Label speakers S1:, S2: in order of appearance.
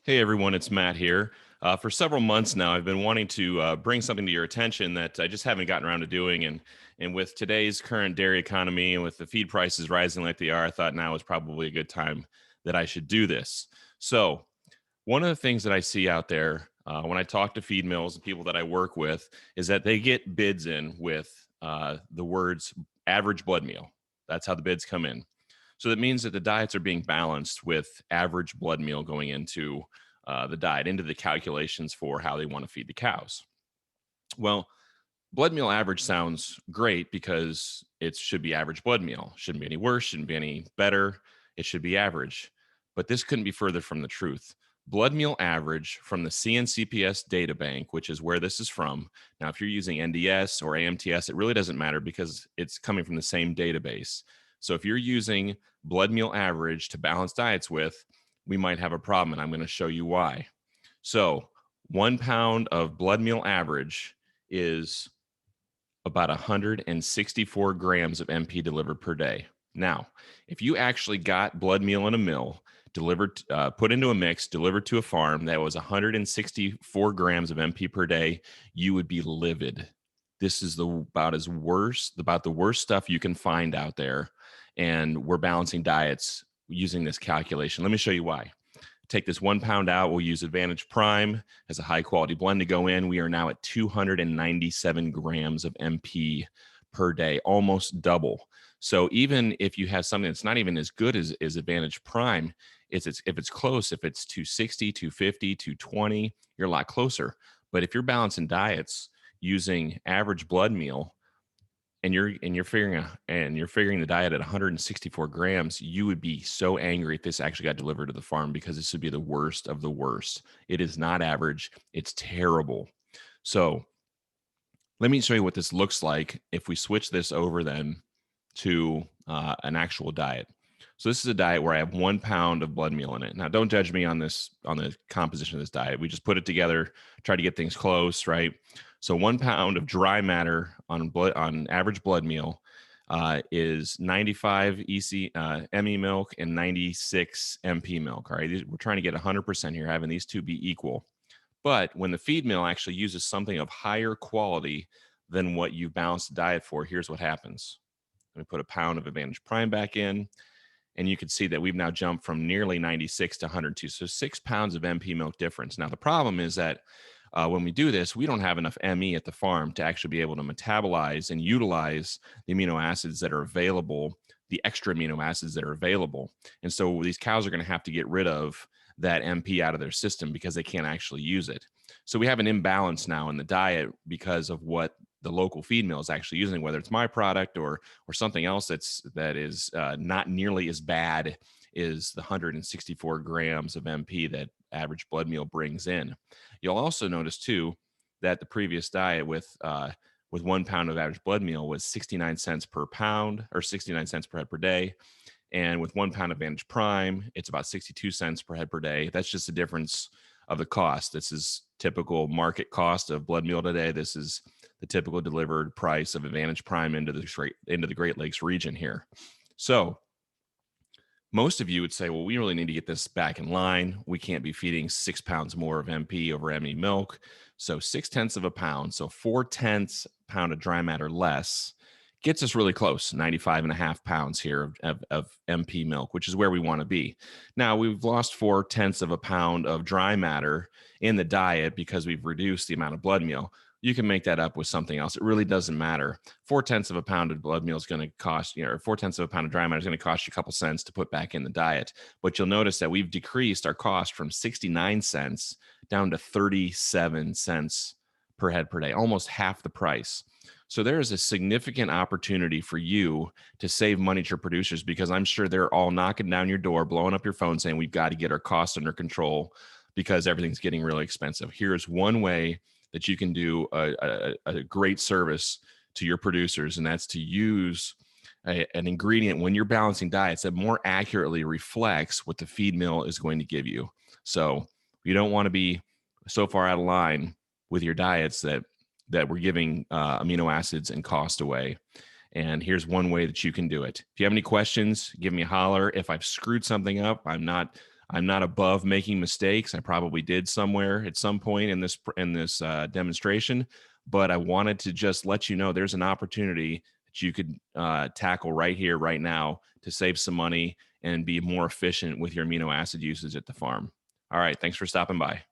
S1: Hey everyone, it's Matt here. For several months now, I've been wanting to bring something to your attention that I just haven't gotten around to doing. And with today's current dairy economy and with the feed prices rising like they are, I thought now is probably a good time that I should do this. So, one of the things that I see out there when I talk to feed mills and people that I work with is that they get bids in with the words average blood meal. That's how the bids come in. So that means that the diets are being balanced with average blood meal going into the diet, into the calculations for how they want to feed the cows. Well, blood meal average sounds great because it should be average blood meal. Shouldn't be any worse, shouldn't be any better. It should be average. But this couldn't be further from the truth. Blood meal average from the CNCPS data bank, which is where this is from. Now, if you're using NDS or AMTS, it really doesn't matter because it's coming from the same database. So if you're using blood meal average to balance diets with, we might have a problem, and I'm going to show you why. So 1 pound of blood meal average is about 164 grams of MP delivered per day. Now, if you actually got blood meal in a mill, delivered, put into a mix, delivered to a farm that was 164 grams of MP per day, you would be livid. This is about the worst stuff you can find out there. And we're balancing diets using this calculation. Let me show you why. Take this 1 pound out. We'll use Advantage Prime as a high quality blend to go in. We are now at 297 grams of MP per day, almost double. So even if you have something that's not even as good as Advantage Prime, if it's close, if it's 260, 250, 220, you're a lot closer. But if you're balancing diets using average blood meal, and you're figuring the diet at 164 grams, you would be so angry if this actually got delivered to the farm because this would be the worst of the worst. It is not average. It's terrible. So let me show you what this looks like if we switch this over then to an actual diet. So this is a diet where I have 1 pound of blood meal in it. Now, don't judge me on this, on the composition of this diet. We just put it together, try to get things close, right? So 1 pound of dry matter on average blood meal is 95 ME milk and 96 MP milk. All right, we're trying to get 100% here, having these two be equal. But when the feed mill actually uses something of higher quality than what you've balanced the diet for, here's what happens. Let me put a pound of Advantage Prime back in, and you can see that we've now jumped from nearly 96 to 102. So 6 pounds of MP milk difference. Now, the problem is that when we do this, we don't have enough ME at the farm to actually be able to metabolize and utilize the amino acids that are available, the extra amino acids that are available. And so these cows are going to have to get rid of that MP out of their system because they can't actually use it. So we have an imbalance now in the diet because of what the local feed mill is actually using, whether it's my product or something else that is not nearly as bad as the 164 grams of MP that average blood meal brings in. You'll also notice too that the previous diet with 1 pound of average blood meal was 69 cents per pound or 69 cents per head per day. And with 1 pound Advantage Prime, it's about 62 cents per head per day. That's just the difference of the cost. This is typical market cost of blood meal today. This is the typical delivered price of Advantage Prime into the Great Lakes region here. So most of you would say, well, we really need to get this back in line. We can't be feeding 6 pounds more of MP over ME milk. So 6/10 of a pound, so 4/10 pound of dry matter less gets us really close, 95.5 pounds here of MP milk, which is where we want to be. Now, we've lost 4/10 of a pound of dry matter in the diet because we've reduced the amount of blood meal. You can make that up with something else. It really doesn't matter. 4/10 of a pound of blood meal is going to cost, or 4/10 of a pound of dry matter is going to cost you a couple cents to put back in the diet. But you'll notice that we've decreased our cost from 69 cents down to 37 cents per head per day, almost half the price. So there is a significant opportunity for you to save money to your producers because I'm sure they're all knocking down your door, blowing up your phone saying, we've got to get our costs under control because everything's getting really expensive. Here's one way that you can do a great service to your producers, and that's to use an ingredient when you're balancing diets that more accurately reflects what the feed mill is going to give you. So you don't want to be so far out of line with your diets that we're giving amino acids and cost away. And here's one way that you can do it. If you have any questions, give me a holler. If I've screwed something up, I'm not I'm not above making mistakes. I probably did somewhere at some point in this demonstration, but I wanted to just let you know there's an opportunity that you could tackle right here, right now, to save some money and be more efficient with your amino acid usage at the farm. All right, thanks for stopping by.